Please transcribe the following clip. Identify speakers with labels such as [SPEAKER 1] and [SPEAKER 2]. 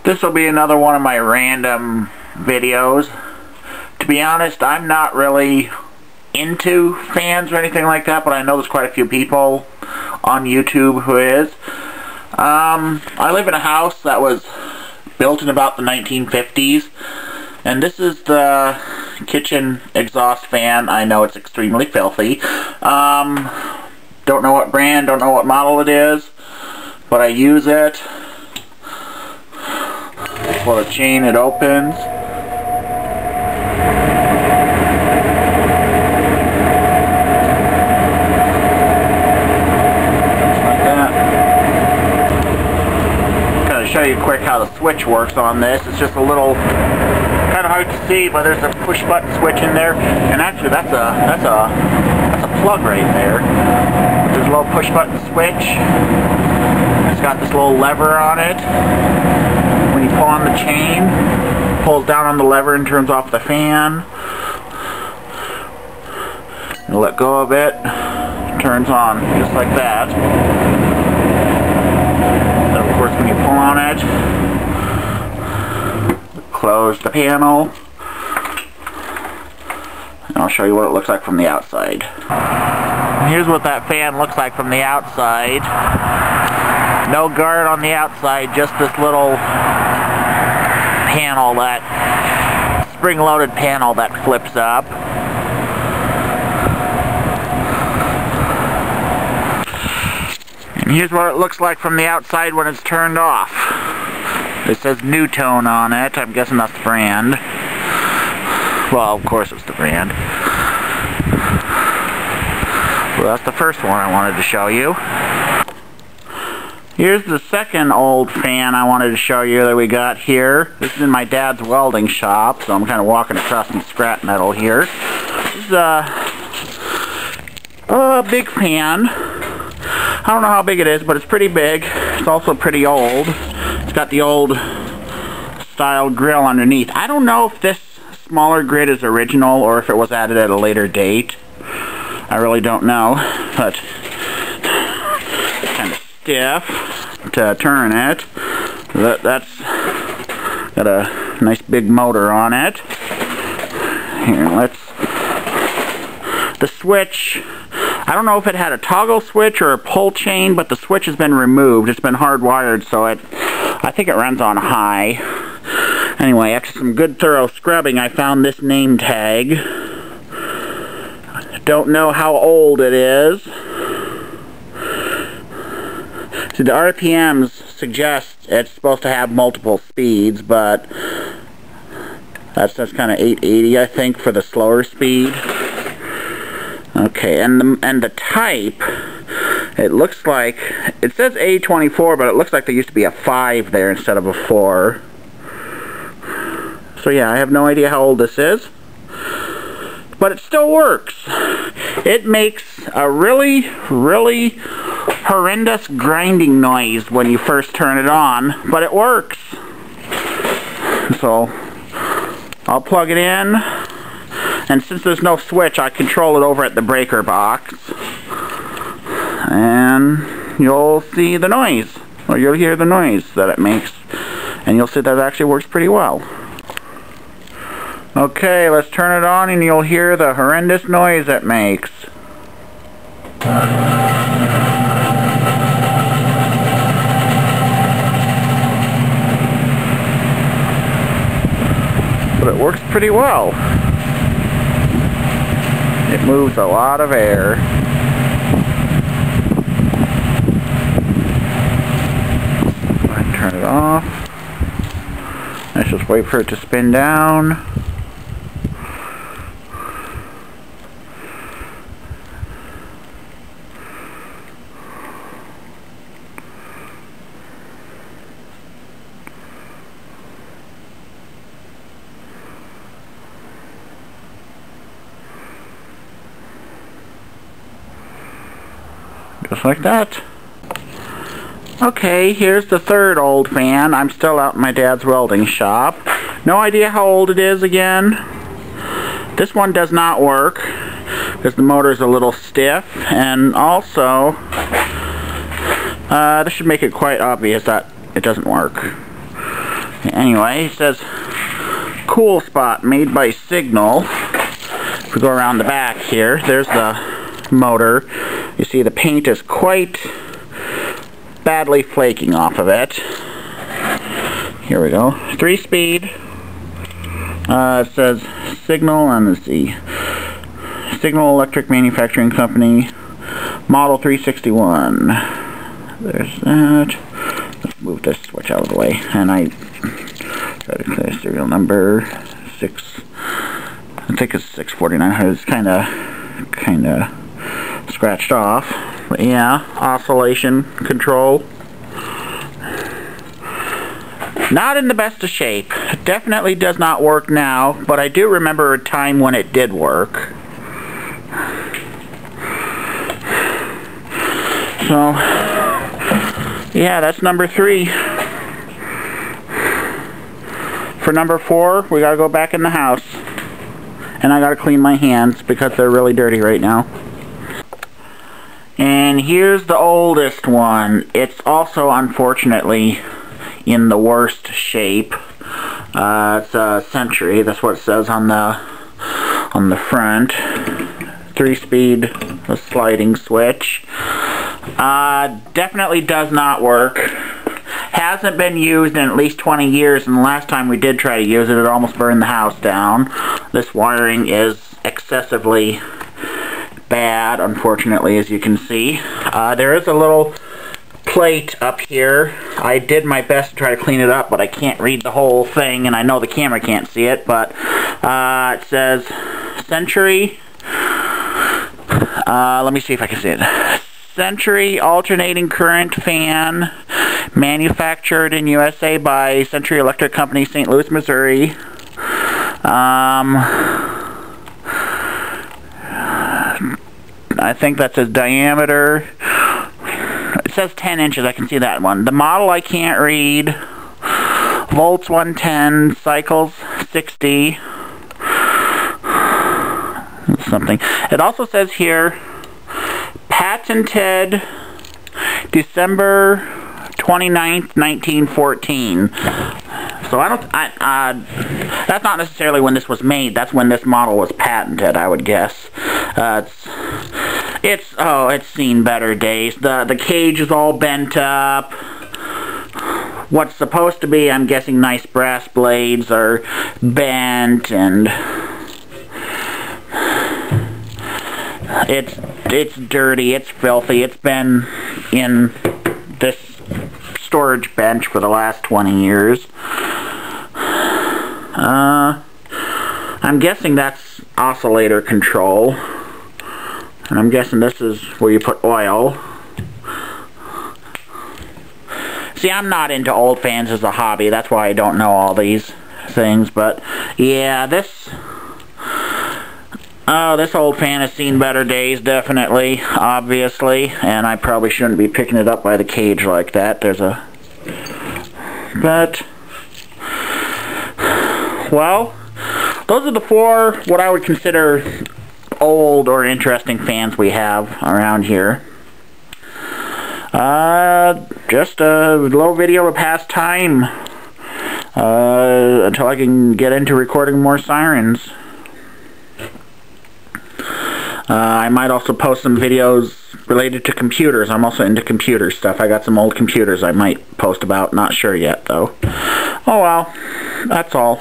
[SPEAKER 1] This will be another one of my random videos. To be honest, I'm not really into fans or anything like that, but I know there's quite a few people on YouTube who is. I live in a house that was built in about the 1950s, and this is the kitchen exhaust fan. I know it's extremely filthy. Don't know what brand, don't know what model it is, but I use it. Pull the chain, it opens. Show you quick how the switch works on this. It's just a little kind of hard to see, but there's a push button switch in there, and actually that's a plug right there. There's a little push button switch. It's got this little lever on it. When you pull on the chain, pulls down on the lever and turns off the fan. You let go of it, turns on just like that. Of course, when you pull on it, close the panel, and I'll show you what it looks like from the outside. Here's what that fan looks like from the outside. No guard on the outside, just this little panel, that spring-loaded panel that flips up. And here's what it looks like from the outside when it's turned off. It says NuTone on it. I'm guessing that's the brand. Well, of course it's the brand. Well, that's the first one I wanted to show you. Here's the second old fan I wanted to show you that we got here. This is in my dad's welding shop, so I'm kind of walking across some scrap metal here. This is a big fan. I don't know how big it is, but it's pretty big. It's also pretty old. It's got the old style grill underneath. I don't know if this smaller grid is original or if it was added at a later date. I really don't know, but it's kind of stiff to turn it. That's got a nice big motor on it. Here, the switch, I don't know if it had a toggle switch or a pull chain, but the switch has been removed. It's been hardwired, so I think it runs on high. Anyway, after some good thorough scrubbing, I found this name tag. Don't know how old it is. See, the RPMs suggest it's supposed to have multiple speeds, but that's kind of 880, I think, for the slower speed. Okay, and the type, it looks like, it says A24, but it looks like there used to be a 5 there instead of a 4. So yeah, I have no idea how old this is, but it still works. It makes a really, really horrendous grinding noise when you first turn it on, but it works. So I'll plug it in. And since there's no switch, I control it over at the breaker box. And you'll see the noise, or you'll hear the noise that it makes. And you'll see that it actually works pretty well. Okay, let's turn it on and you'll hear the horrendous noise it makes. But it works pretty well. It moves a lot of air. I turn it off. Let's just wait for it to spin down. Just like that. Okay, here's the third old fan. I'm still out in my dad's welding shop. No idea how old it is again. This one does not work because the motor is a little stiff, and also this should make it quite obvious that it doesn't work. Anyway, it says cool spot made by Signal. If we go around the back here, there's the motor. You see the paint is quite badly flaking off of it. Here we go. 3-speed. It says Signal, and let's see. Signal Electric Manufacturing Company, Model 361. There's that. Let's move this switch out of the way. And I try to clear serial number 6. I think it's 649. It's kind of scratched off. But yeah, oscillation control. Not in the best of shape. It definitely does not work now, but I do remember a time when it did work. So, yeah, that's number 3. For number 4, we gotta go back in the house. And I gotta clean my hands because they're really dirty right now. And here's the oldest one. It's also, unfortunately, in the worst shape. It's a Century. That's what it says on the front. 3-speed sliding switch. Definitely does not work. Hasn't been used in at least 20 years, and the last time we did try to use it, it almost burned the house down. This wiring is excessively bad, unfortunately, as you can see. There is a little plate up here. I did my best to try to clean it up, but I can't read the whole thing, and I know the camera can't see it, but it says Century. Let me see if I can see it. Century alternating current fan, manufactured in USA by Century Electric Company, St. Louis, Missouri. I think that says diameter. It says 10 inches, I can see that one. The model I can't read. Volts 110, cycles 60. Something. It also says here, patented December 29th, 1914. So that's not necessarily when this was made. That's when this model was patented, I would guess. It's seen better days. The cage is all bent up. What's supposed to be, I'm guessing, nice brass blades are bent, and it's dirty, it's filthy. It's been in this storage bench for the last 20 years. I'm guessing that's oscillator control. And I'm guessing this is where you put oil. See, I'm not into old fans as a hobby. That's why I don't know all these things. But, yeah, this old fan has seen better days, definitely, obviously. And I probably shouldn't be picking it up by the cage like that. But, well, those are the 4 what I would consider old or interesting fans we have around here. Just a little video to pass time until I can get into recording more sirens. I might also post some videos related to computers. I'm also into computer stuff. I got some old computers I might post about. Not sure yet, though. Oh well, that's all.